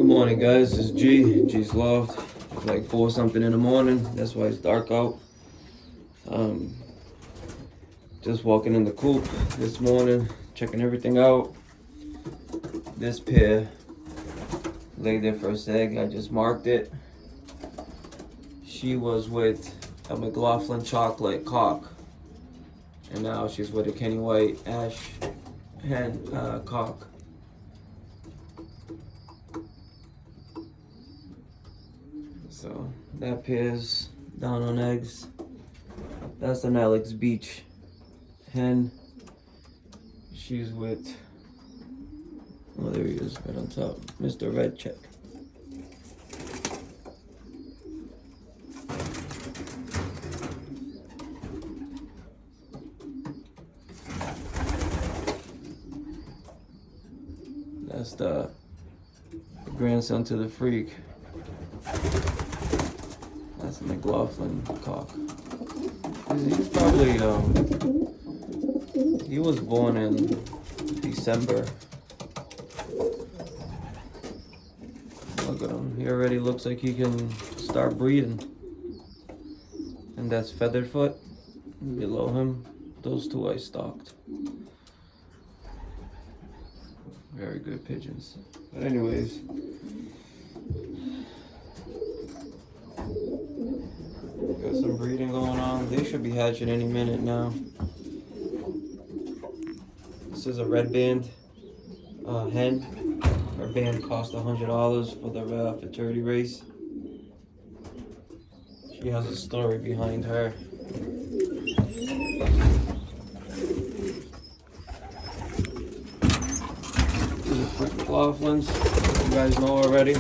Morning, guys. It's G's loft. It's like 4 something in the morning. That's why it's dark out. Just walking in the coop this morning, checking everything out. This pair laid their first egg. I just marked it. She was with a McLaughlin chocolate cock, and now she's with a Kenny White ash hen cock. So that pair's down on eggs. That's an Alex Beach hen. She's with, oh, there he is, right on top, Mr. Red Check. That's the grandson to the freak. That's a McLaughlin cock. He's probably, he was born in December. Look at him. He already looks like he can start breeding. And that's Featherfoot. Below him, those two I stocked. Very good pigeons. But anyways, got some breeding going on. They should be hatching any minute now. This is a red band hen. Her band cost $100 for the fraternity race. She has a story behind her. These are quick McLaughlins. You guys know already.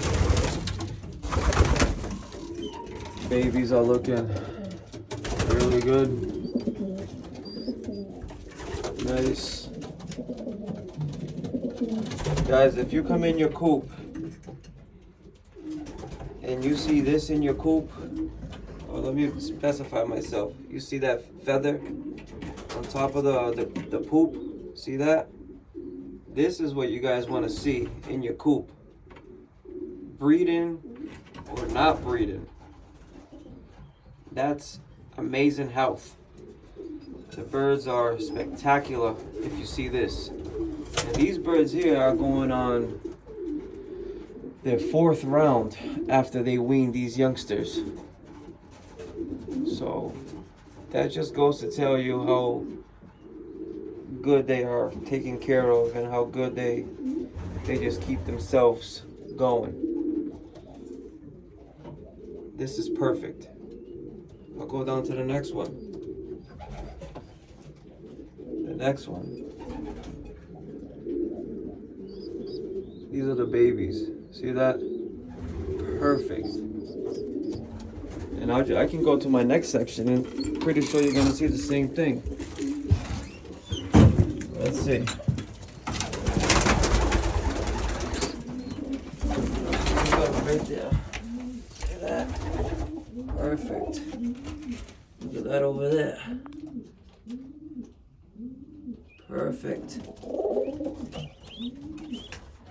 Babies are looking really good. Nice. Guys, if you come in your coop and you see this in your coop, or let me specify myself, you see that feather on top of the poop, see that? This is what you guys want to see in your coop. Breeding or not breeding. That's amazing health. The birds are spectacular if you see this. And these birds here are going on their 4th round after they wean these youngsters. So that just goes to tell you how good they are taken care of and how good they just keep themselves going. This is perfect. I'll go down to the next one. The next one. These are the babies. See that? Perfect. And I can go to my next section and pretty sure you're gonna see the same thing. Let's see. Right there. See that? Perfect. Look at that over there. Perfect.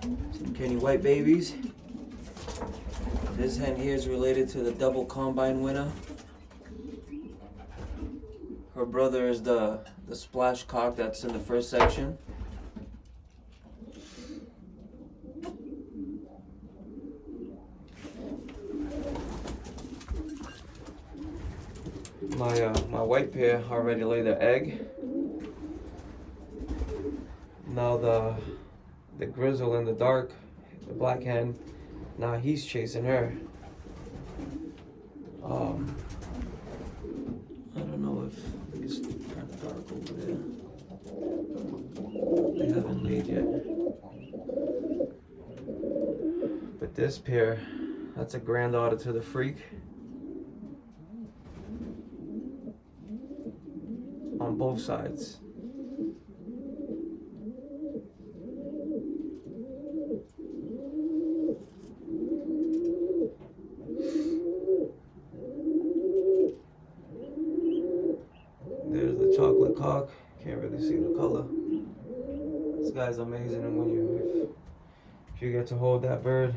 Some Kenny White babies. This hen here is related to the double combine winner. Her brother is the splash cock that's in the first section. My white pair already laid their egg. Now the grizzle in the dark, the black hen, now he's chasing her. I don't know if it's kind of dark over there. They haven't laid yet. But this pair, that's a granddaughter to the freak. On both sides. There's the chocolate cock. Can't really see the color. This guy's amazing, and when if you get to hold that bird,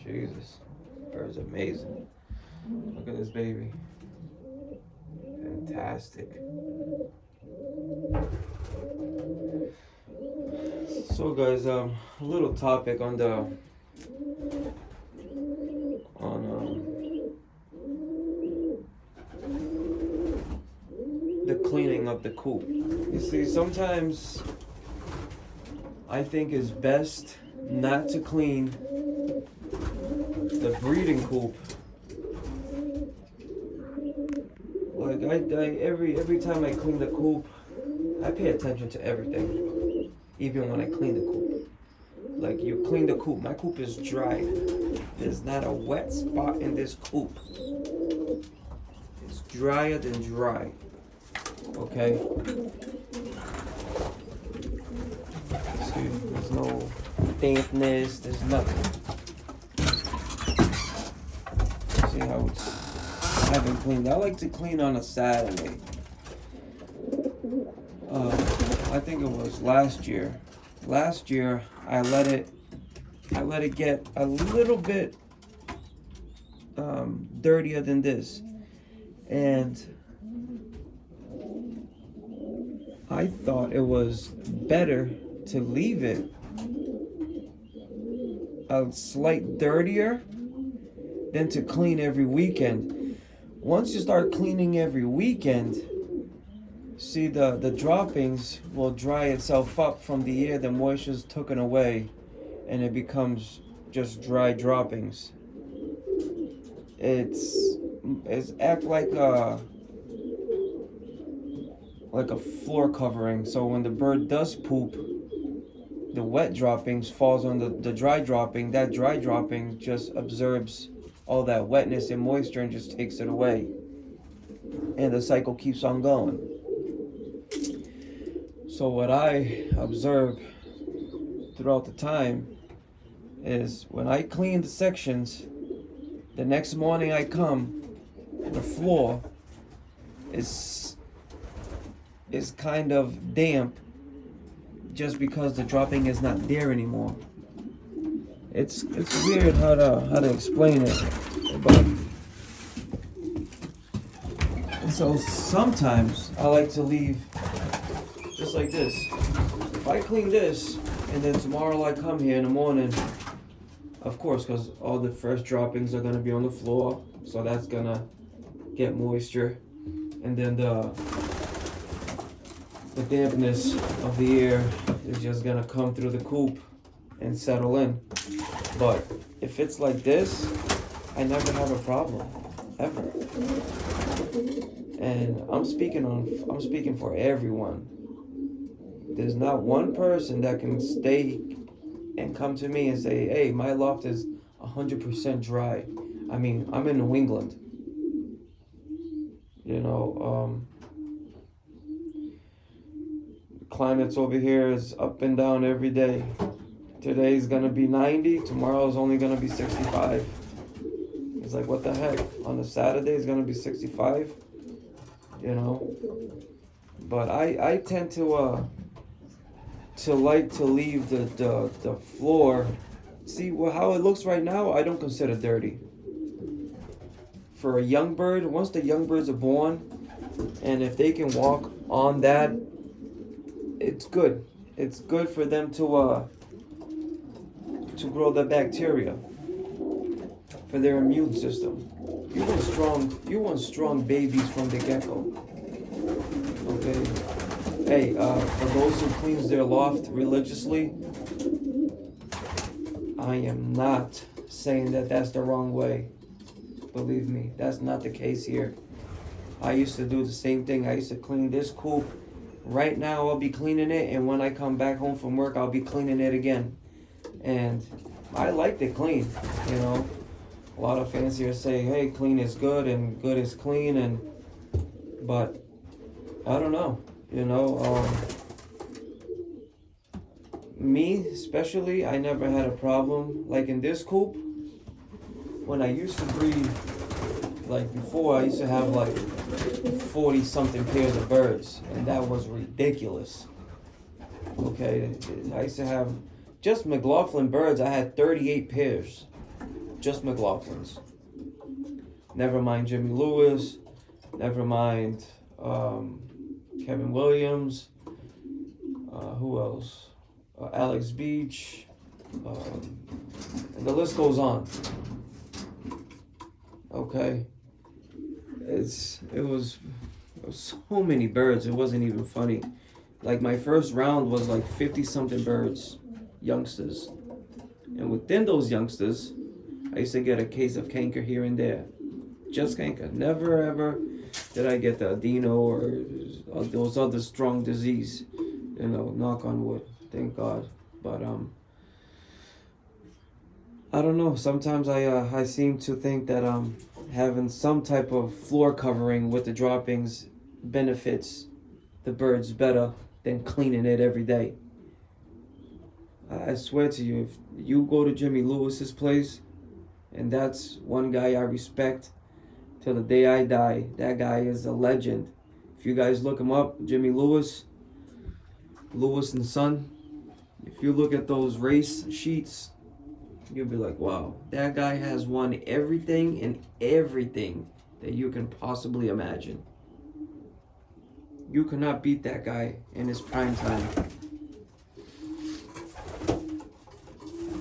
Jesus. Bird's amazing. Look at this baby. Fantastic. So guys, a little topic on the cleaning of the coop. You see, sometimes I think it's best not to clean the breeding coop. Like every time I clean the coop, I pay attention to everything. Even when I clean the coop. Like you clean the coop, my coop is dry. There's not a wet spot in this coop. It's drier than dry. Okay? See, there's no dampness, there's nothing. See how I haven't cleaned. I like to clean on a Saturday. I think it was last year. Last year I let it get a little bit dirtier than this, and I thought it was better to leave it a slight dirtier than to clean every weekend. Once you start cleaning every weekend, see the droppings will dry itself up from the air. The moisture's taken away and it becomes just dry droppings. It's act like a floor covering. So when the bird does poop, the wet droppings falls on the dry dropping. That dry dropping just absorbs all that wetness and moisture and just takes it away. And the cycle keeps on going. So what I observe throughout the time is when I clean the sections, the next morning I come, the floor is kind of damp just because the dropping is not there anymore. It's weird how to explain it, but so sometimes I like to leave just like this. If I clean this and then tomorrow I come here in the morning, of course, because all the fresh droppings are gonna be on the floor, so that's gonna get moisture, and then the dampness of the air is just gonna come through the coop and settle in. But if it's like this, I never have a problem, ever. And I'm speaking for everyone. There's not one person that can stay and come to me and say, hey, my loft is 100% dry. I mean, I'm in New England. You know, climates over here is up and down every day. Today's gonna be 90, tomorrow's only gonna be 65. It's like, what the heck? On a Saturday, it's gonna be 65, you know? But I tend to like to leave the floor. See how it looks right now, I don't consider dirty. For a young bird, once the young birds are born, and if they can walk on that, it's good. It's good for them to grow the bacteria for their immune system. You want strong babies from the get-go. Okay. Hey, for those who cleans their loft religiously, I am not saying that that's the wrong way. Believe me, that's not the case here. I used to do the same thing. I used to clean this coop. Right now, I'll be cleaning it, and when I come back home from work, I'll be cleaning it again. And I like it clean, you know. A lot of fanciers say, hey, clean is good and good is clean, but I don't know, you know. Me especially, I never had a problem. Like in this coop, when I used to breed, like before, I used to have like 40 something pairs of birds, and that was ridiculous. Okay, I used to have just McLaughlin birds. I had 38 pairs, just McLaughlin's. Never mind Jimmy Lewis. Never mind Kevin Williams. Who else? Alex Beach. And the list goes on. Okay. It was so many birds, it wasn't even funny. Like my first round was like 50 something birds, youngsters. And within those youngsters, I used to get a case of canker here and there. Just canker. Never ever did I get the adeno or those other strong disease. You know, knock on wood. Thank God. But I don't know. Sometimes I seem to think that having some type of floor covering with the droppings benefits the birds better than cleaning it every day. I swear to you, if you go to Jimmy Lewis's place, and that's one guy I respect till the day I die. That guy is a legend. If you guys look him up, Jimmy Lewis and Son, if you look at those race sheets, you'll be like, wow, that guy has won everything and everything that you can possibly imagine. You cannot beat that guy in his prime time.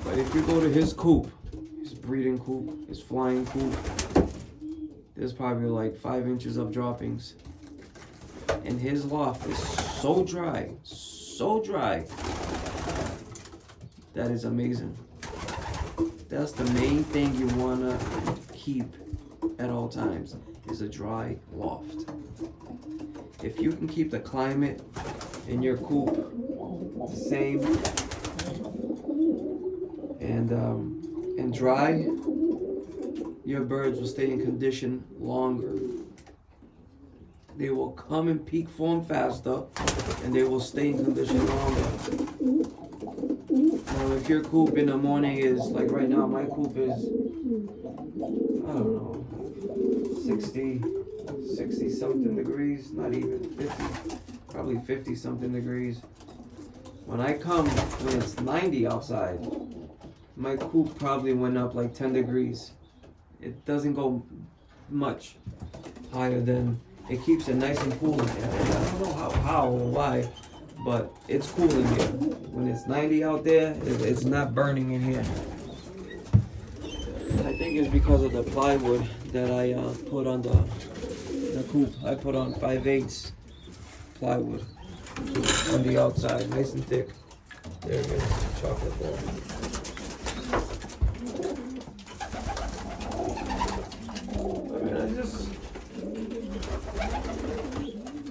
But if you go to his coop, his breeding coop, his flying coop, there's probably like 5 inches of droppings. And his loft is so dry, that is amazing. That's the main thing you wanna keep at all times, is a dry loft. If you can keep the climate in your coop the same and dry, your birds will stay in condition longer. They will come in peak form faster, and they will stay in condition longer. Now, if your coop in the morning is, like right now, my coop is, I don't know, 60 something degrees, not even 50, probably 50 something degrees. When I come, when it's 90 outside, my coop probably went up like 10 degrees. It doesn't go much higher than, it keeps it nice and cool in there. I don't know how or why, but it's cool in here. When it's 90 out there, it's not burning in here. I think it's because of the plywood that I put on the coop. I put on 5/8 plywood on the outside, nice and thick. There it is, chocolate ball.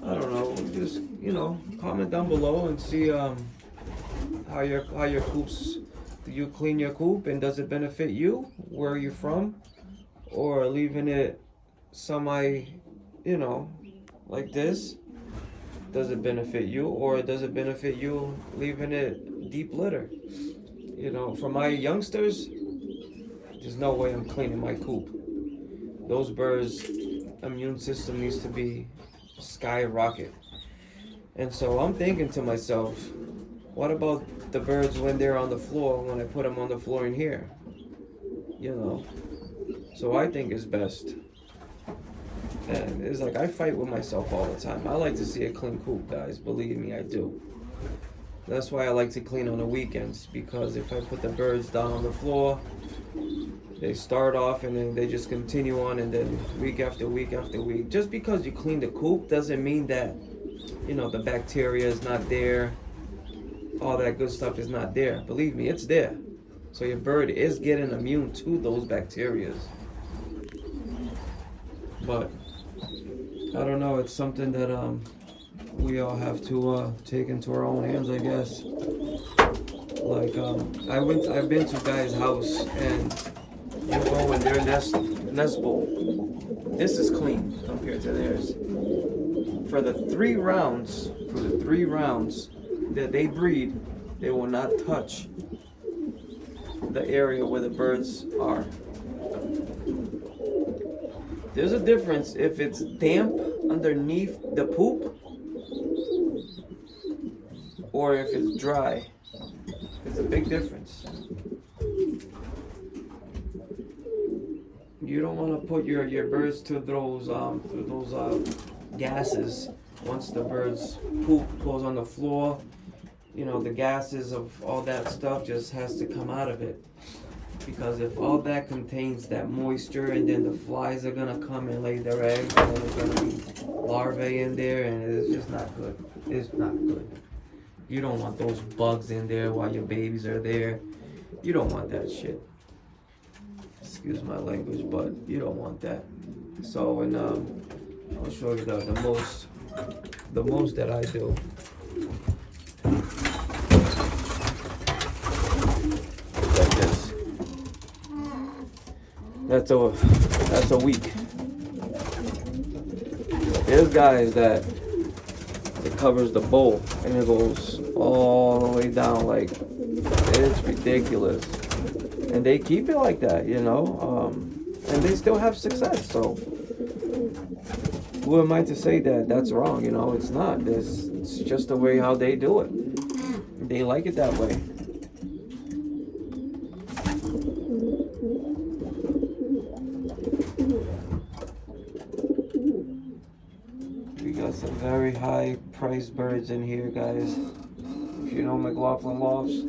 I don't know, just, you know, comment down below and see how your coops, do you clean your coop and does it benefit you, where are you from, or leaving it semi, you know, like this, does it benefit you, or does it benefit you leaving it deep litter? You know, for my youngsters, there's no way I'm cleaning my coop. Those birds' immune system needs to be skyrocket. And so I'm thinking to myself, what about the birds when they're on the floor, when I put them on the floor in here? You know, so I think it's best. And it's like I fight with myself all the time. I like to see a clean coop, guys. Believe me, I do. That's why I like to clean on the weekends, because if I put the birds down on the floor, they start off and then they just continue on, and then week after week after week. Just because you clean the coop doesn't mean that, you know, the bacteria is not there, all that good stuff is not there. Believe me, it's there. So your bird is getting immune to those bacteria. But I don't know, it's something that we all have to take into our own hands, I guess. Like I've been to guys' house, and you go in their nest bowl. This is clean compared to theirs. For the 3 rounds that they breed, they will not touch the area where the birds are. There's a difference if it's damp underneath the poop or if it's dry. It's a big difference. You don't want to put your birds to those gases. Once the birds poop goes on the floor, you know, the gases of all that stuff just has to come out of it. Because if all that contains that moisture, and then the flies are gonna come and lay their eggs, and there's gonna be larvae in there, and it's just not good. It's not good. You don't want those bugs in there while your babies are there. You don't want that shit. Excuse my language, but you don't want that. So, and I'll show you the most that I do. Like this. That's a week. There's guys that it covers the bowl and it goes all the way down, like it's ridiculous. And they keep it like that, you know, and they still have success. So who am I to say that that's wrong? You know, it's not. It's just the way how they do it. They like it that way. We got some very high priced birds in here, guys. If you know McLaughlin Lofts,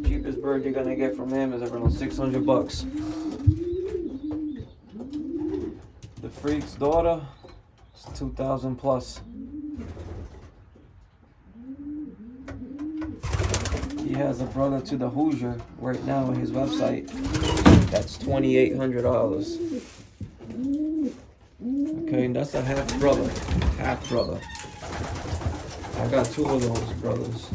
cheapest bird you're gonna get from him is around $600. The Freak's daughter is 2,000 plus. He has a brother to the Hoosier right now on his website. That's $2,800. Okay, and that's a half brother. Half brother. I got two of those brothers.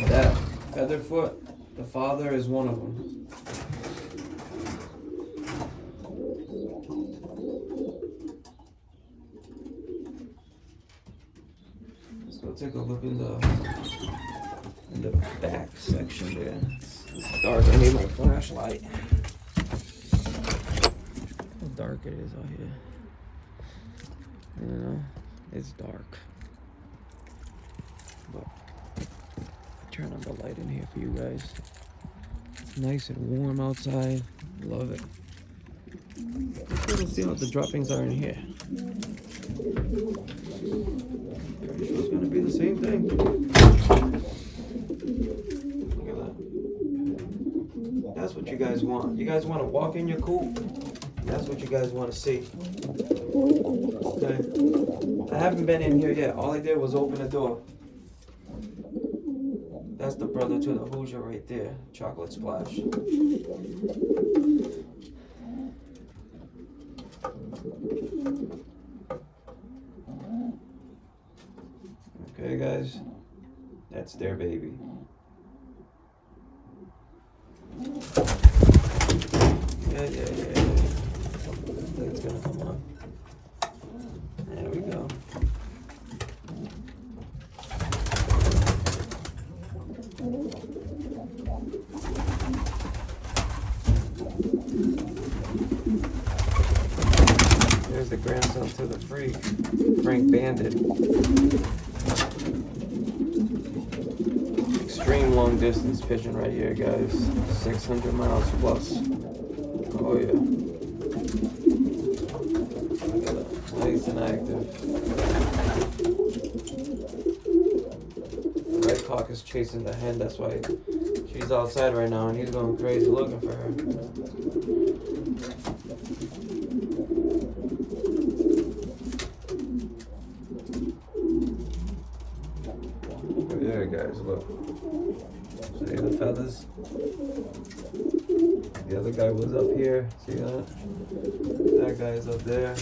That Featherfoot, the father is one of them. Let's go take a look in the back section there. It's dark. I need my flashlight. How dark it is out here. You know, it's dark. But turn on the light in here for you guys. It's nice and warm outside. Love it. Let's see what the droppings are in here. Pretty sure it's gonna be the same thing. Look at that. That's what you guys want. You guys want to walk in your coop? That's what you guys want to see. Okay. I haven't been in here yet. All I did was open the door. That's the brother to the Hoosier right there. Chocolate Splash. Okay, guys. That's their baby. Yeah. I think it's gonna come on. There we go. There's the grandson to the Freak, Frank Bandit. Extreme long distance pigeon right here, guys. 600 miles plus. Oh yeah. Look at that. Nice and active. The red cock is chasing the hen. That's why she's outside right now, and he's going crazy looking for her. There, guys, look. See the feathers? The other guy was up here. See that? That guy's up there.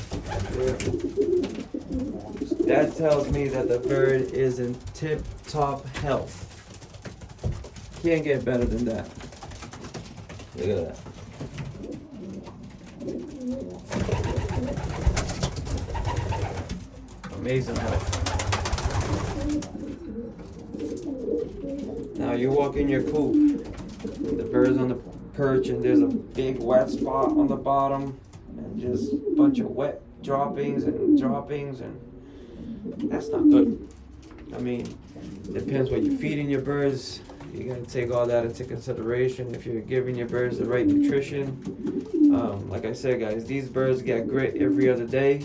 That tells me that the bird is in tip-top health. Can't get better than that. Look at that. Amazing health. Now you walk in your coop, the bird's on the perch, and there's a big wet spot on the bottom, and just a bunch of wet droppings, and that's not good. I mean, depends what you're feeding your birds. You gotta take all that into consideration if you're giving your birds the right nutrition. Like I said, guys, these birds get grit every other day.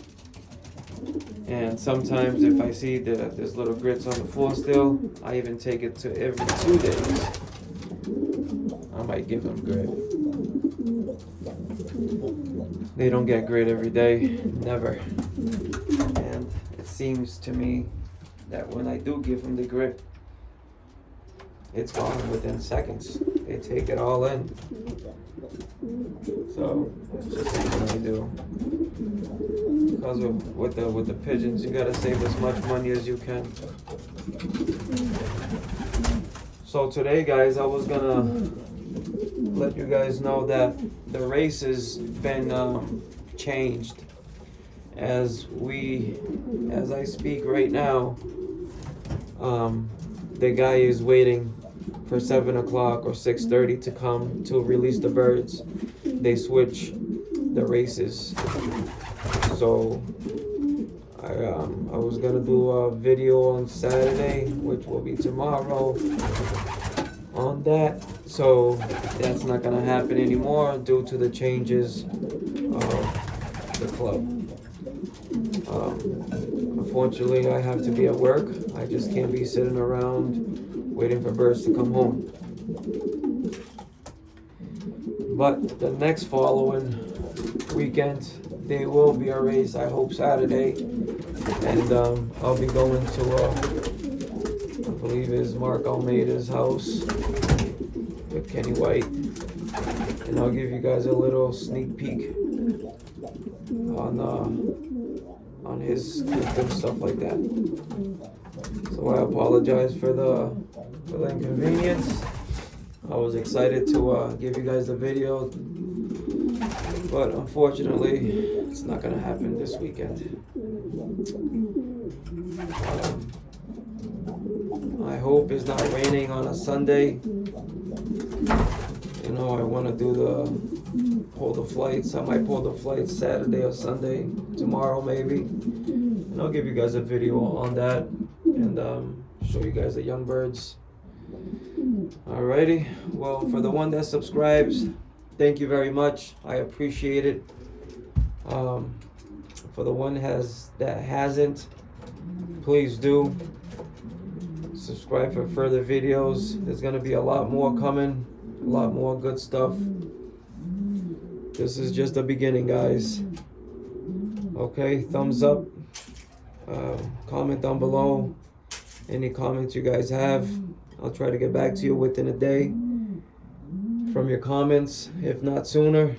And sometimes if I see that there's little grits on the floor still, I even take it to every 2 days. I might give them grit. They don't get grit every day, never. And it seems to me that when I do give them the grit, it's gone within seconds. They take it all in. So that's just something I do. Because with the pigeons, you gotta save as much money as you can. So today, guys, I was gonna let you guys know that the race has been changed. As I speak right now, the guy is waiting for 7 o'clock or 6:30 to come to release the birds. They switch the races. So I was gonna do a video on Saturday, which will be tomorrow, on that. So that's not gonna happen anymore due to the changes of the club. Unfortunately, I have to be at work. I just can't be sitting around waiting for birds to come home. But the next following weekend, there will be a race, I hope Saturday. And I'll be going to, I believe it's Mark Almeida's house with Kenny White. And I'll give you guys a little sneak peek on his scoop and stuff like that. So I apologize for the inconvenience. I was excited to give you guys the video, but unfortunately, it's not gonna happen this weekend. I hope it's not raining on a Sunday. You know, I want to pull the flights. I might pull the flights Saturday or Sunday, tomorrow maybe. And I'll give you guys a video on that and show you guys the young birds. Alrighty, well, for the one that subscribes, thank you very much. I appreciate it. For the one that hasn't, please do subscribe for further videos. There's gonna be a lot more coming, a lot more good stuff. This is just the beginning, guys. Okay, thumbs up. Comment down below any comments you guys have. I'll try to get back to you within a day from your comments, if not sooner.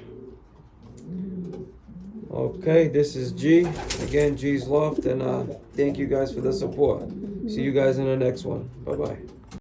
Okay, this is G. Again, G's Loft, and thank you guys for the support. See you guys in the next one. Bye-bye.